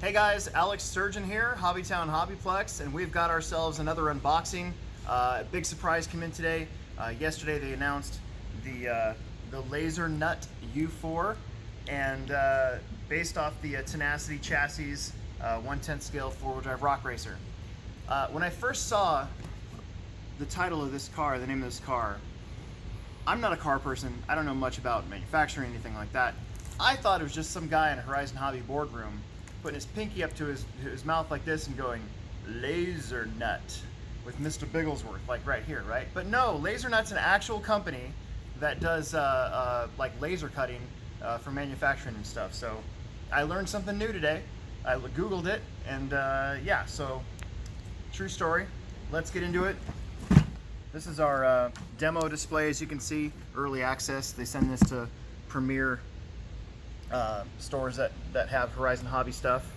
Hey guys, Alex Sturgeon here, HobbyTown HobbyPlex, and we've got ourselves another unboxing. A big surprise came in today. Yesterday they announced the Lasernut U4, and based off the Tenacity chassis, 1/10 scale four-wheel drive rock racer. When I first saw the title of this car, the name of this car, I'm not a car person. I don't know much about manufacturing or anything like that. I thought it was just some guy in a Horizon Hobby boardroom putting his pinky up to his mouth like this and going, Lasernut, with Mr. Bigglesworth, like right here, right? But no, Lasernut's an actual company that does like laser cutting for manufacturing and stuff. So I learned something new today. I Googled it, and yeah, so true story. Let's get into it. This is our demo display. As you can see, early access. They send this to premier stores that have Horizon Hobby stuff.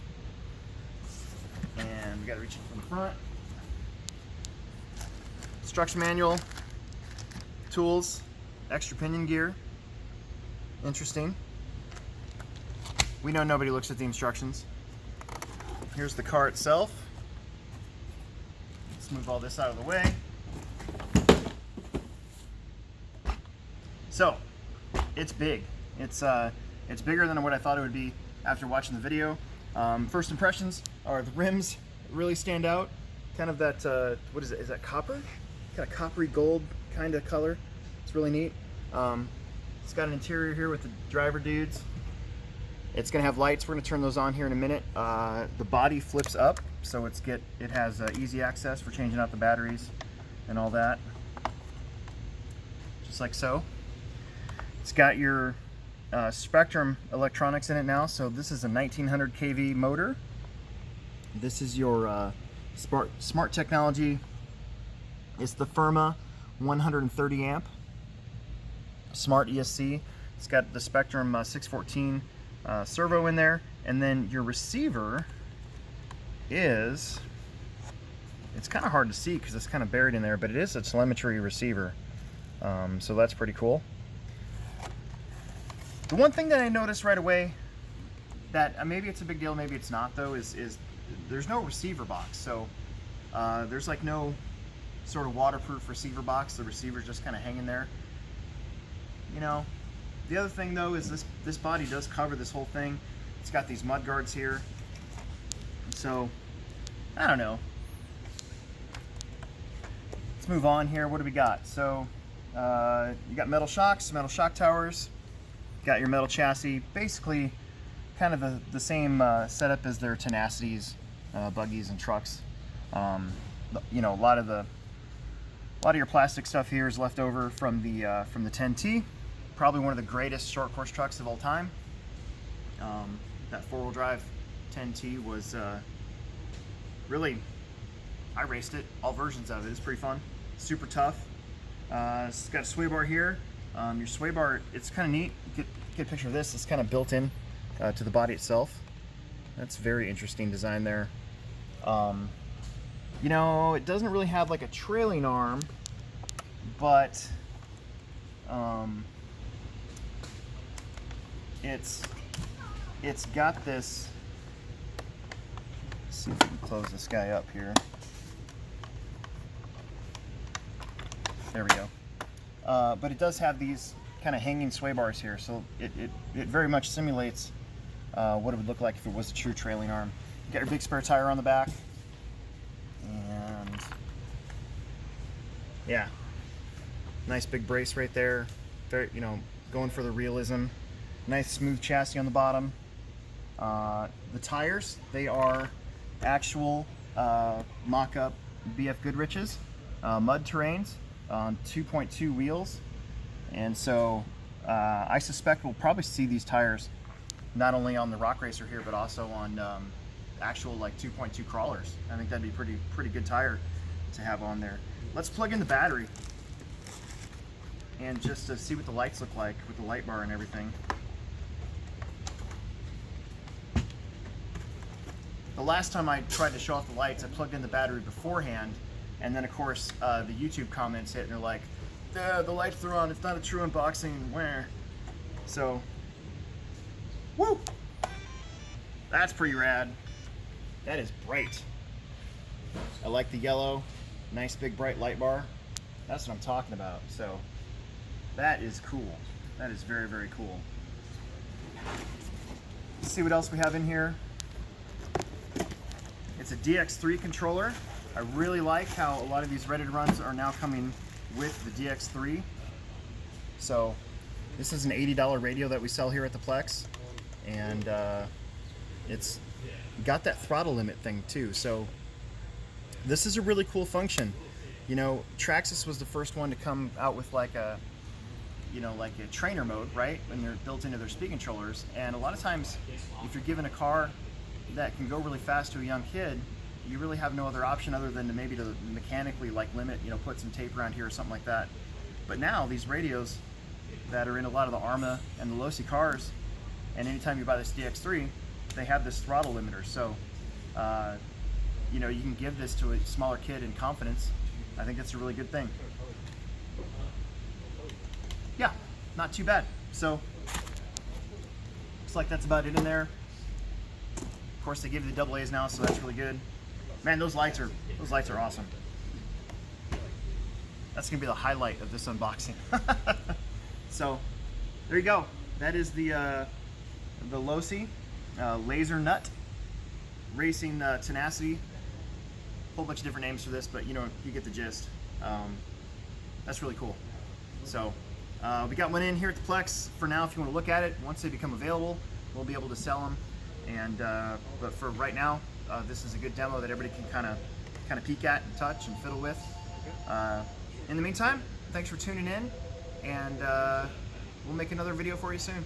And we got to reach in from the front. Instruction manual, tools, extra pinion gear. Interesting. We know nobody looks at the instructions. Here's the car itself. Let's move all this out of the way. So, it's big. It's bigger than what I thought it would be after watching the video. First impressions are the rims really stand out. Kind of that, what is it? Is that copper? Kind of coppery gold kind of color. It's really neat. It's got an interior here with the driver dudes. It's gonna have lights. We're gonna turn those on here in a minute. The body flips up, so it has easy access for changing out the batteries and all that. Just like so. It's got your Spectrum electronics in it now. So this is a 1900 kV motor. This is your smart technology. It's the Firma 130 amp smart ESC. It's got the Spectrum 614 servo in there, and then your receiver is, it's kind of hard to see because it's kind of buried in there, but it is a telemetry receiver. So that's pretty cool. The one thing that I noticed right away that maybe it's a big deal, maybe it's not though, is there's no receiver box. So there's like no sort of waterproof receiver box. The receiver's just kind of hanging there. You know, the other thing though is this body does cover this whole thing. It's got these mud guards here. So I don't know. Let's move on here. What do we got? So you got metal shocks, metal shock towers. Got your metal chassis, basically kind of the same setup as their Tenacities, buggies and trucks. You know, a lot of your plastic stuff here is left over from the 10T, probably one of the greatest short course trucks of all time. That four-wheel drive 10T was really, I raced it, all versions of it. It's pretty fun, super tough. It's got a sway bar here. Your sway bar, it's kind of neat. Get a picture of this. It's kind of built in to the body itself. That's very interesting design there. You know, it doesn't really have like a trailing arm, but it's got this. Let's see if we can close this guy up here. There we go. But it does have these kind of hanging sway bars here, so it very much simulates what it would look like if it was a true trailing arm. You got your big spare tire on the back, and yeah, nice big brace right there. Very, you know, going for the realism. Nice smooth chassis on the bottom. The tires, they are actual mock-up BF Goodrich's mud terrains on 2.2 wheels. And so I suspect we'll probably see these tires not only on the rock racer here, but also on actual like 2.2 crawlers. I think that'd be pretty good tire to have on there. Let's plug in the battery and just to see what the lights look like with the light bar and everything. The last time I tried to show off the lights, I plugged in the battery beforehand, and then of course the YouTube comments hit and they're like, the lights are on, it's not a true unboxing, where? So, woo! That's pretty rad. That is bright. I like the yellow, nice big bright light bar. That's what I'm talking about. So that is cool. That is very, very cool. Let's see what else we have in here. It's a DX3 controller. I really like how a lot of these Reddit runs are now coming with the DX3. So this is an $80 radio that we sell here at the Plex, and it's got that throttle limit thing too. So this is a really cool function. You know, Traxxas was the first one to come out with like a, you know, like a trainer mode, right? When they're built into their speed controllers. And a lot of times, if you're given a car that can go really fast to a young kid, you really have no other option other than to maybe to mechanically like limit, you know, put some tape around here or something like that. But now these radios that are in a lot of the Arma and the Losi cars, and anytime you buy this DX3, they have this throttle limiter. So, you know, you can give this to a smaller kid in confidence. I think that's a really good thing. Yeah, not too bad. So, looks like that's about it in there. Of course, they give you the double A's now, so that's really good. Man, those lights are awesome. That's gonna be the highlight of this unboxing. So, there you go. That is the Losi Lasernut Racing Tenacity. Whole bunch of different names for this, but you know, you get the gist. That's really cool. So, we got one in here at the Plex for now. If you want to look at it, once they become available, we'll be able to sell them. And but for right now, this is a good demo that everybody can kind of peek at and touch and fiddle with. In the meantime, thanks for tuning in, and we'll make another video for you soon.